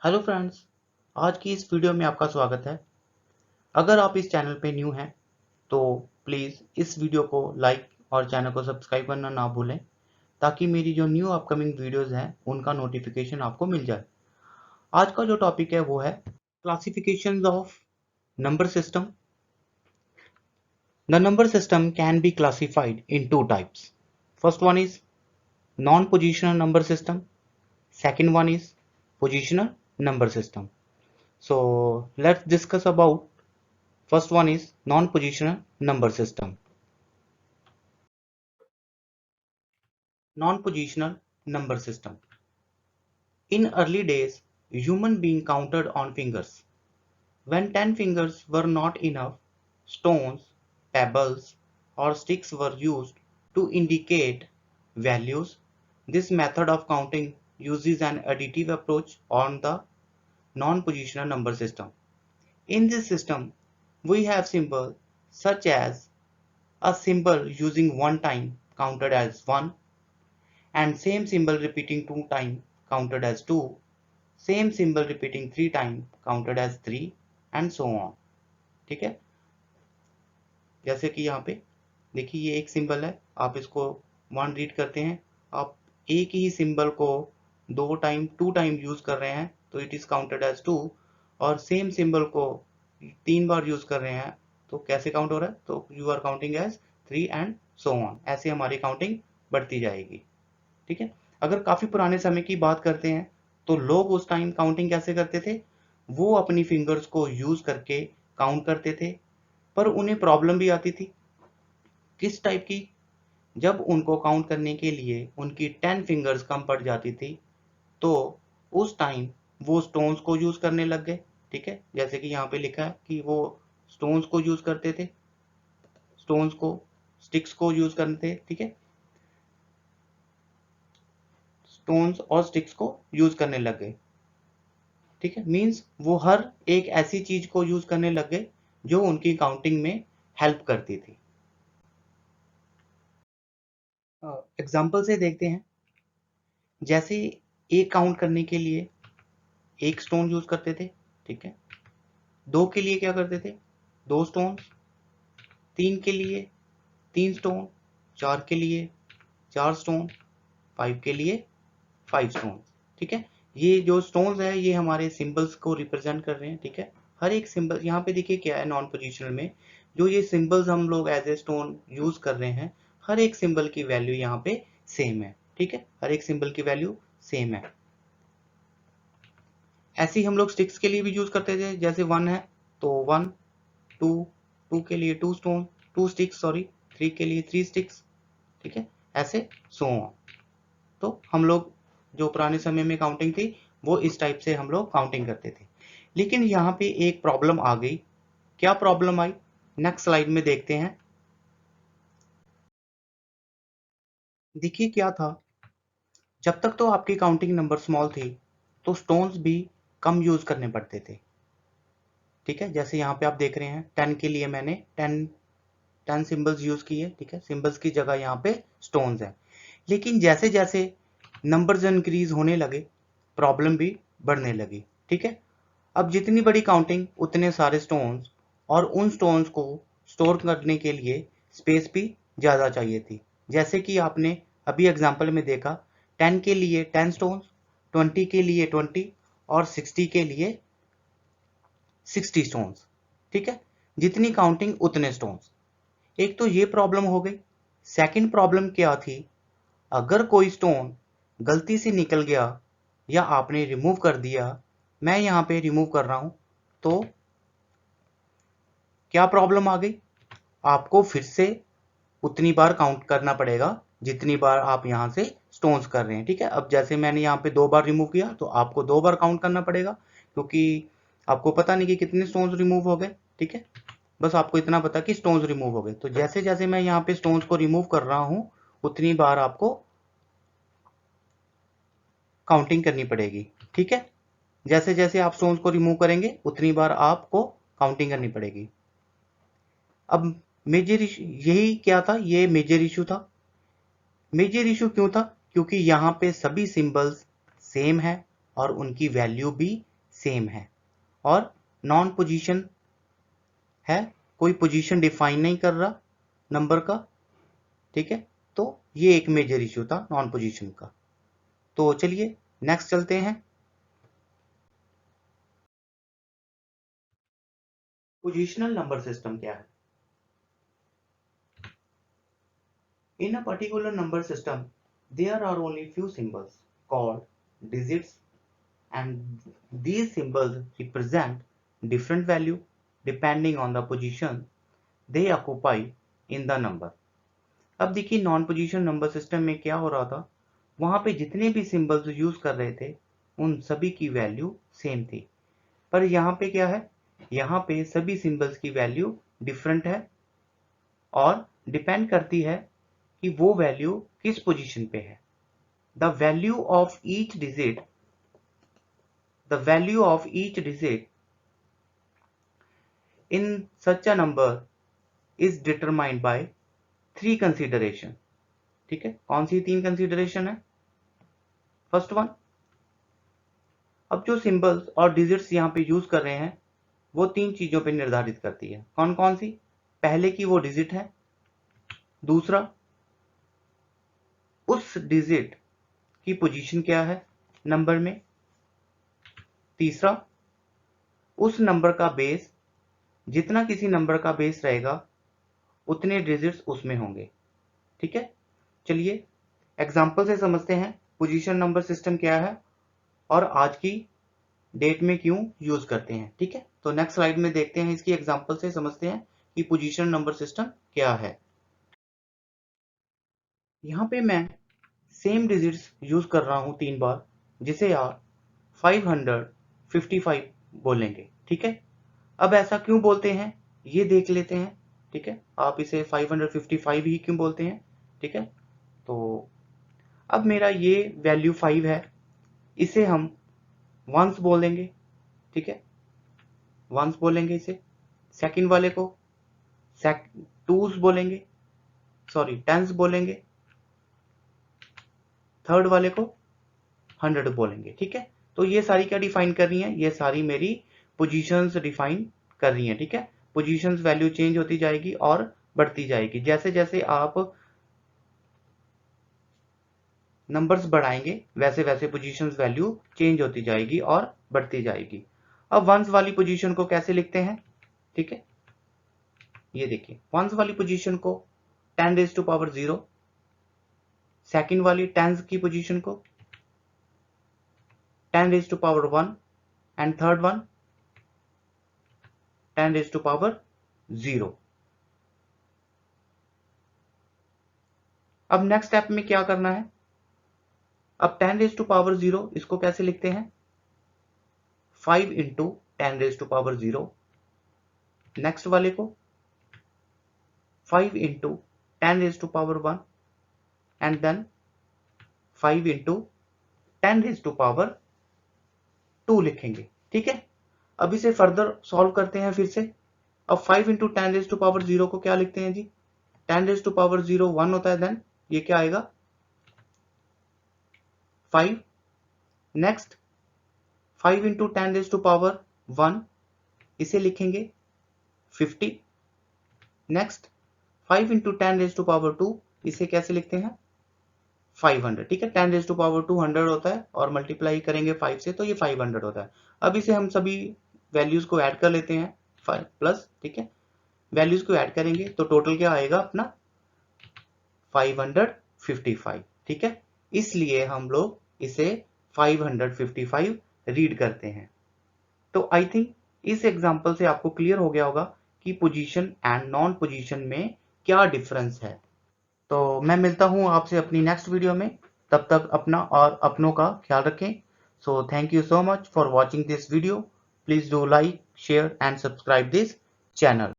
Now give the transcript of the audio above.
Hello friends, आज की इस वीडियो में आपका स्वागत है। अगर आप इस चैनल पे न्यू हैं तो प्लीज़ इस वीडियो को लाइक और चैनल को सब्सक्राइब करना ना भूलें ताकि मेरी जो न्यू अपकमिंग वीडियोस हैं उनका नोटिफिकेशन आपको मिल जाए। आज का जो टॉपिक है वो है classifications of number system. The number system can be classified in two types. First one is non-positional number system. Second one is positional number system. So let's discuss about first one is non-positional number system. Non-positional number system. In early days, human being counted on fingers. When 10 fingers were not enough, stones, pebbles, or sticks were used to indicate values. This method of counting uses an additive approach on the non-positional number system. In this system, we have symbols such as a symbol using one time counted as 1 and same symbol repeating 2 times counted as 2, same symbol repeating 3 times counted as 3 and so on. ठीक है, जैसे कि यहाँ पे देखिए ये एक symbol है, आप इसको 1 रीड करते हैं, आप एक ही सिंबल को 2 टाइम यूज कर रहे हैं तो इट इज काउंटेड एज 2 और सेम सिंबल को 3 बार यूज कर रहे हैं तो कैसे काउंट हो रहा है, तो you are counting as 3 and so on. ऐसे हमारी काउंटिंग बढ़ती जाएगी. ठीक है, अगर काफी पुराने समय की बात करते हैं तो लोग उस टाइम काउंटिंग कैसे करते थे, वो अपनी फिंगर्स को यूज करके काउंट करते थे, पर उन्हें प्रॉब्लम भी आती थी. किस टाइप की, जब उनको काउंट करने के लिए उनकी 10 फिंगर्स कम पड़ जाती थी तो उस टाइम वो स्टोन्स को यूज करने लग गए. ठीक है, जैसे कि यहाँ पे लिखा है कि वो स्टोन्स को यूज करते थे, स्टोन्स को, स्टिक्स को यूज करते थे. ठीक है, स्टोन्स और स्टिक्स को यूज करने लग गए. ठीक है, मीन्स वो हर एक ऐसी चीज को यूज करने लग गए जो उनकी काउंटिंग में हेल्प करती थी. एग्जाम्पल से देखते हैं, जैसे एक काउंट करने के लिए एक स्टोन यूज करते थे. ठीक है, 2 के लिए क्या करते थे, 2 स्टोन, 3 के लिए 3 स्टोन, 4 के लिए 4 स्टोन, 5 के लिए 5 स्टोन. ठीक है, ये जो स्टोन्स है ये हमारे सिंबल्स को रिप्रेजेंट कर रहे हैं. ठीक है, हर एक सिंबल यहाँ पे देखिए क्या है, नॉन पोजिशनल में जो ये सिंबल्स हम लोग एज ए स्टोन यूज कर रहे हैं, हर एक सिंबल की वैल्यू यहाँ पे सेम है. ठीक है, हर एक सिंबल की वैल्यू सेम है. ऐसे ही हम लोग स्टिक्स के लिए भी यूज करते थे, जैसे 1 है तो 1, 2 के लिए 2 स्टोन, 2 स्टिक्स सॉरी, 3 के लिए 3 स्टिक्स. ठीक है, ऐसे सो ऑन. तो हम लोग जो पुराने समय में काउंटिंग थी वो इस टाइप से हम लोग काउंटिंग करते थे. लेकिन यहाँ पे एक प्रॉब्लम आ गई. क्या प्रॉब्लम आई, नेक्स्ट स्लाइड में देखते हैं. देखिए क्या था, जब तक तो आपकी काउंटिंग नंबर स्मॉल थी तो स्टोन्स भी कम यूज करने पड़ते थे. ठीक है, जैसे यहाँ पे आप देख रहे हैं 10 के लिए मैंने 10 सिंबल्स यूज किए. ठीक है, सिंबल्स की जगह यहाँ पे स्टोन्स है. लेकिन जैसे जैसे नंबर्स इंक्रीज होने लगे प्रॉब्लम भी बढ़ने लगी. ठीक है, अब जितनी बड़ी काउंटिंग उतने सारे स्टोन्स और उन स्टोन्स को स्टोर करने के लिए स्पेस भी ज़्यादा चाहिए थी. जैसे कि आपने अभी एग्जांपल में देखा, 10 के लिए 10 स्टोन्स, 20 के लिए 20 और 60 के लिए 60 स्टोन्स. ठीक है, जितनी काउंटिंग उतने स्टोन्स. एक तो ये प्रॉब्लम हो गई. सेकंड प्रॉब्लम क्या थी, अगर कोई स्टोन गलती से निकल गया या आपने रिमूव कर दिया, मैं यहाँ पे रिमूव कर रहा हूं, तो क्या प्रॉब्लम आ गई, आपको फिर से उतनी बार काउंट करना पड़ेगा जितनी बार आप यहाँ से स्टोन्स कर रहे हैं. ठीक है, अब जैसे मैंने यहाँ पे 2 बार रिमूव किया तो आपको 2 बार काउंट करना पड़ेगा क्योंकि आपको पता नहीं कि कितने स्टोन्स रिमूव हो गए. ठीक है, बस आपको इतना पता कि स्टोन्स रिमूव हो गए. तो जैसे जैसे मैं यहाँ पे स्टोन्स को रिमूव कर रहा हूँ उतनी बार आपको काउंटिंग करनी पड़ेगी. ठीक है, जैसे जैसे आप स्टोन्स को रिमूव करेंगे उतनी बार आपको काउंटिंग करनी पड़ेगी. अब मेजर इशू यही क्या था, ये मेजर इशू था. मेजर इशू क्यों था, क्योंकि यहाँ पे सभी सिंबल्स सेम है और उनकी वैल्यू भी सेम है, और नॉन पोजीशन है, कोई पोजीशन डिफाइन नहीं कर रहा नंबर का, ठीक है। तो ये एक मेजर इश्यू था नॉन पोजीशन का। तो चलिए नेक्स्ट चलते हैं। पोजिशनल नंबर सिस्टम क्या है? In a particular number system, there are only few symbols called digits, and these symbols represent different value depending on the position they occupy in the number. अब देखिए non position number system में क्या हो रहा था, वहां पे जितने भी सिंबल्स यूज कर रहे थे उन सभी की वैल्यू सेम थी, पर यहाँ पे क्या है, यहाँ पे सभी सिंबल्स की वैल्यू डिफरेंट है और डिपेंड करती है कि वो वैल्यू किस पोजीशन पे है। The value of each digit in such a number is determined by 3 consideration. ठीक है, कौन सी 3 कंसिडरेशन है? फर्स्ट वन, अब जो सिंबल्स और डिजिट्स यहाँ पे यूज कर रहे हैं वो 3 चीजों पे निर्धारित करती है। कौन कौन सी? पहले की वो डिजिट है, दूसरा उस डिजिट की पोजीशन क्या है नंबर में, तीसरा उस नंबर का बेस, जितना किसी नंबर का बेस रहेगा उतने डिजिट्स उसमें होंगे। ठीक है, चलिए एग्जांपल से समझते हैं पोजीशन नंबर सिस्टम क्या है और आज की डेट में क्यों यूज करते हैं। ठीक है, तो नेक्स्ट स्लाइड में देखते हैं, इसकी एग्जांपल से समझते हैं कि पोजीशन नंबर सिस्टम क्या है। यहाँ पे मैं सेम डिजिट्स यूज कर रहा हूं 3 बार, जिसे आप 555 बोलेंगे। ठीक है, अब ऐसा क्यों बोलते हैं ये देख लेते हैं। ठीक है, आप इसे 555 ही क्यों बोलते हैं? ठीक है, तो अब मेरा ये वैल्यू 5 है, इसे हम वंस बोलेंगे। ठीक है, वंस बोलेंगे इसे। सेकंड वाले को टूस बोलेंगे, सॉरी टेंस बोलेंगे। थर्ड वाले को 100 बोलेंगे। ठीक है, तो ये सारी क्या डिफाइन कर रही है? ये सारी मेरी पोजीशंस डिफाइन कर रही है। ठीक है, पोजीशंस वैल्यू चेंज होती जाएगी और बढ़ती जाएगी, जैसे जैसे आप नंबर्स बढ़ाएंगे वैसे वैसे पोजीशंस वैल्यू चेंज होती जाएगी और बढ़ती जाएगी। अब वंस वाली पोजीशन को कैसे लिखते हैं? ठीक है, ये देखिए वंस वाली पोजीशन को 10 रेज टू पावर 0, सेकंड वाली टेंस की पोजीशन को 10 raise to power 1 and third one 10 raise to power 0। अब नेक्स्ट स्टेप में क्या करना है? अब 10 रेज टू पावर 0 इसको कैसे लिखते हैं? 5 into 10 raise to power 0। Next वाले को 5 into 10 raise to power 1 and then 5 into 10 raise to power 2 लिखेंगे। ठीक है, अब इसे फर्दर सॉल्व करते हैं फिर से। अब 5 इंटू 10 रेज टू पावर 0 को क्या लिखते हैं जी? 10 रेज टू पावर 0 1 होता है, देन ये क्या आएगा? 5। Next 5 into 10 raise to power 1, इसे लिखेंगे 50। Next 5 into 10 raise to power 2, इसे कैसे लिखते हैं? 500। ठीक है, 10 रेज टू पावर 2 100 होता है और मल्टीप्लाई करेंगे 5 से तो ये 500 होता है। अब इसे हम सभी वैल्यूज को ऐड कर लेते हैं 5 प्लस। ठीक है, वैल्यूज को ऐड करेंगे तो टोटल क्या आएगा अपना? 555। ठीक है, इसलिए हम लोग इसे 555 रीड करते हैं। तो आई थिंक इस एग्जांपल से आपको क्लियर हो गया होगा कि पोजीशन एंड नॉन पोजीशन में क्या डिफरेंस है। तो मैं मिलता हूं आपसे अपनी नेक्स्ट वीडियो में, तब तक अपना और अपनों का ख्याल रखें। So thank you so much for watching this video. Please do like, share and subscribe this channel.